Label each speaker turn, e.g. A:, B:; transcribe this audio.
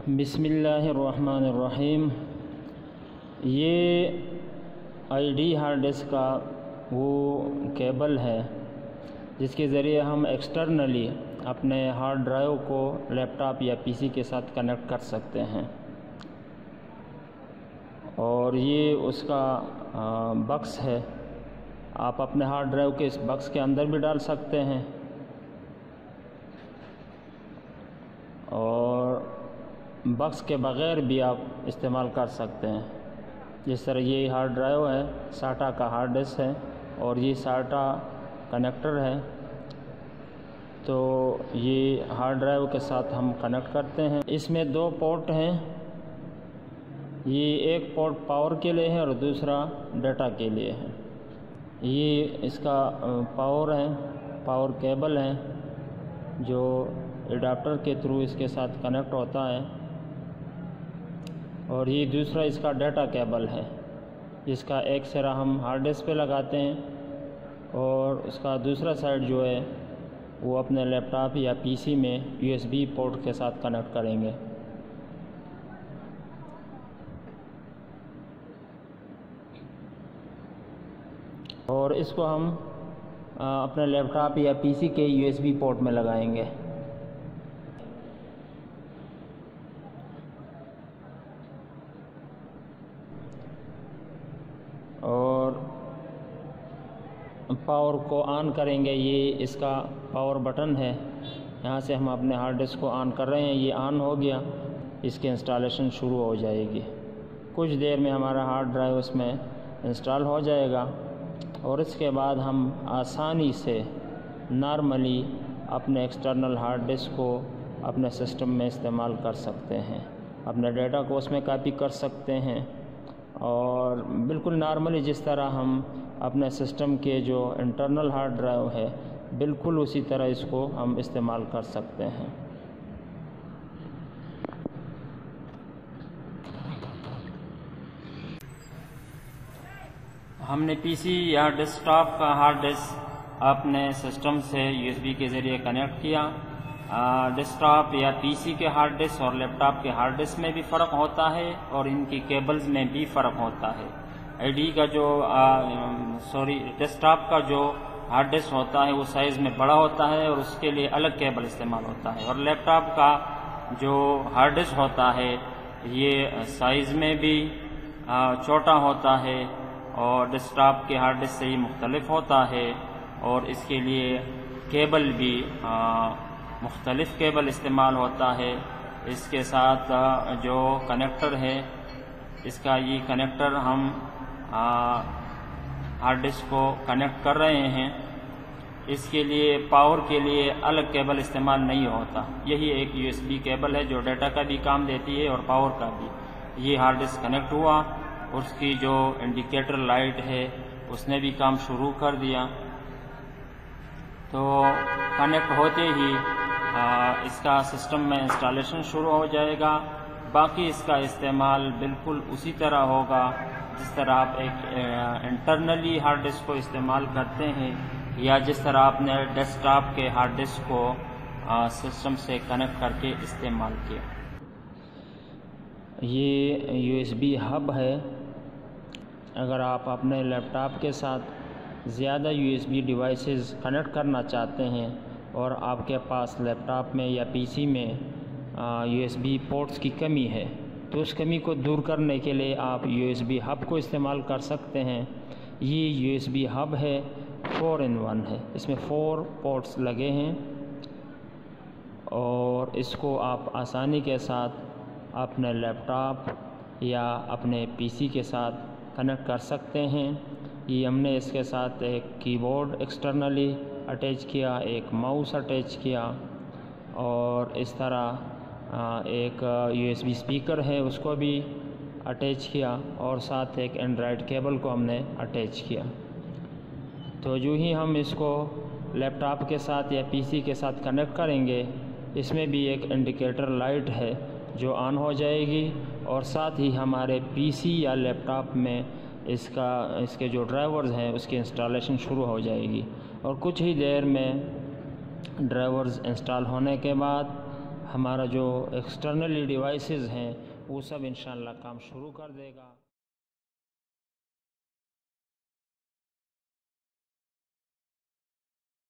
A: बिस्मिल्लाहिर्रहमानिर्रहीम। ये ID hard disk का वो केबल है जिसके ज़रिए हम एक्सटर्नली अपने हार्ड ड्राइव को लैपटॉप या PC के साथ कनेक्ट कर सकते हैं। और ये उसका बक्स है, आप अपने हार्ड ड्राइव के इस बक्स के अंदर भी डाल सकते हैं और बक्स के बग़ैर भी आप इस्तेमाल कर सकते हैं। जिस तरह ये हार्ड ड्राइव है, SATA का हार्ड डिस्क है और ये SATA कनेक्टर है, तो ये हार्ड ड्राइव के साथ हम कनेक्ट करते हैं। इसमें दो पोर्ट हैं, ये एक पोर्ट पावर के लिए है और दूसरा डाटा के लिए है। ये इसका पावर है, पावर केबल है जो एडाप्टर के थ्रू इसके साथ कनेक्ट होता है, और ये दूसरा इसका डाटा केबल है जिसका एक सिरा हम हार्ड डिस्क पे लगाते हैं और उसका दूसरा साइड जो है वो अपने लैपटॉप या PC में USB पोर्ट के साथ कनेक्ट करेंगे। और इसको हम अपने लैपटॉप या PC के USB पोर्ट में लगाएंगे। और पावर को ऑन करेंगे, ये इसका पावर बटन है, यहाँ से हम अपने हार्ड डिस्क को ऑन कर रहे हैं। ये ऑन हो गया, इसकी इंस्टॉलेशन शुरू हो जाएगी। कुछ देर में हमारा हार्ड ड्राइव उसमें इंस्टॉल हो जाएगा और इसके बाद हम आसानी से नॉर्मली अपने एक्सटर्नल हार्ड डिस्क को अपने सिस्टम में इस्तेमाल कर सकते हैं, अपने डेटा को उसमें कॉपी कर सकते हैं और बिल्कुल नॉर्मली जिस तरह हम अपने सिस्टम के जो इंटरनल हार्ड ड्राइव है बिल्कुल उसी तरह इसको हम इस्तेमाल कर सकते हैं। हमने PC या डेस्कटॉप का हार्ड डिस्क अपने सिस्टम से USB के ज़रिए कनेक्ट किया। डेस्कटॉप या PC के हार्ड डिस्क और लैपटॉप के हार्ड डिस्क में भी फ़र्क होता है और इनकी केबल्स में भी फ़र्क होता है। ID का जो डेस्कटॉप का जो हार्ड डिस्क होता है वो साइज़ में बड़ा होता है और उसके लिए अलग केबल इस्तेमाल होता है, और लैपटॉप का जो हार्ड डिस्क होता है ये साइज़ में भी छोटा होता है और डेस्कटॉप के हार्ड डिस्क से ही मुख्तलिफ होता है, और इसके लिए केबल भी मुख्तलिफ केबल इस्तेमाल होता है। इसके साथ जो कनेक्टर है, इसका ये कनेक्टर हम हार्ड डिस्क को कनेक्ट कर रहे हैं, इसके लिए पावर के लिए अलग केबल इस्तेमाल नहीं होता। यही एक USB केबल है जो डाटा का भी काम देती है और पावर का भी। ये हार्ड डिस्क कनेक्ट हुआ, उसकी जो इंडिकेटर लाइट है उसने भी काम शुरू कर दिया, तो कनेक्ट होते ही इसका सिस्टम में इंस्टॉलेशन शुरू हो जाएगा। बाकी इसका इस्तेमाल बिल्कुल उसी तरह होगा जिस तरह आप एक इंटरनली हार्ड डिस्क को इस्तेमाल करते हैं या जिस तरह आपने डेस्कटॉप के हार्ड डिस्क को सिस्टम से कनेक्ट करके इस्तेमाल किया। ये USB हब है। अगर आप अपने लैपटॉप के साथ ज़्यादा USB डिवाइसेस कनेक्ट करना चाहते हैं और आपके पास लैपटॉप में या PC में USB पोर्ट्स की कमी है, तो उस कमी को दूर करने के लिए आप USB हब को इस्तेमाल कर सकते हैं। ये USB हब है, 4-in-1 है, इसमें 4 पोर्ट्स लगे हैं और इसको आप आसानी के साथ अपने लैपटॉप या अपने PC के साथ कनेक्ट कर सकते हैं। ये हमने इसके साथ एक कीबोर्ड एक्सटर्नली अटैच किया, एक माउस अटैच किया और इस तरह एक USB स्पीकर है उसको भी अटैच किया और साथ एक एंड्रॉयड केबल को हमने अटैच किया। तो जो ही हम इसको लैपटॉप के साथ या PC के साथ कनेक्ट करेंगे, इसमें भी एक इंडिकेटर लाइट है जो ऑन हो जाएगी और साथ ही हमारे PC या लैपटॉप में इसके जो ड्राइवर्स हैं उसकी इंस्टॉलेशन शुरू हो जाएगी। और कुछ ही देर में ड्राइवर्स इंस्टॉल होने के बाद ہمارا جو ایکسٹرنلی ڈیوائسز ہیں وہ سب انشاءاللہ کام شروع کر دے گا۔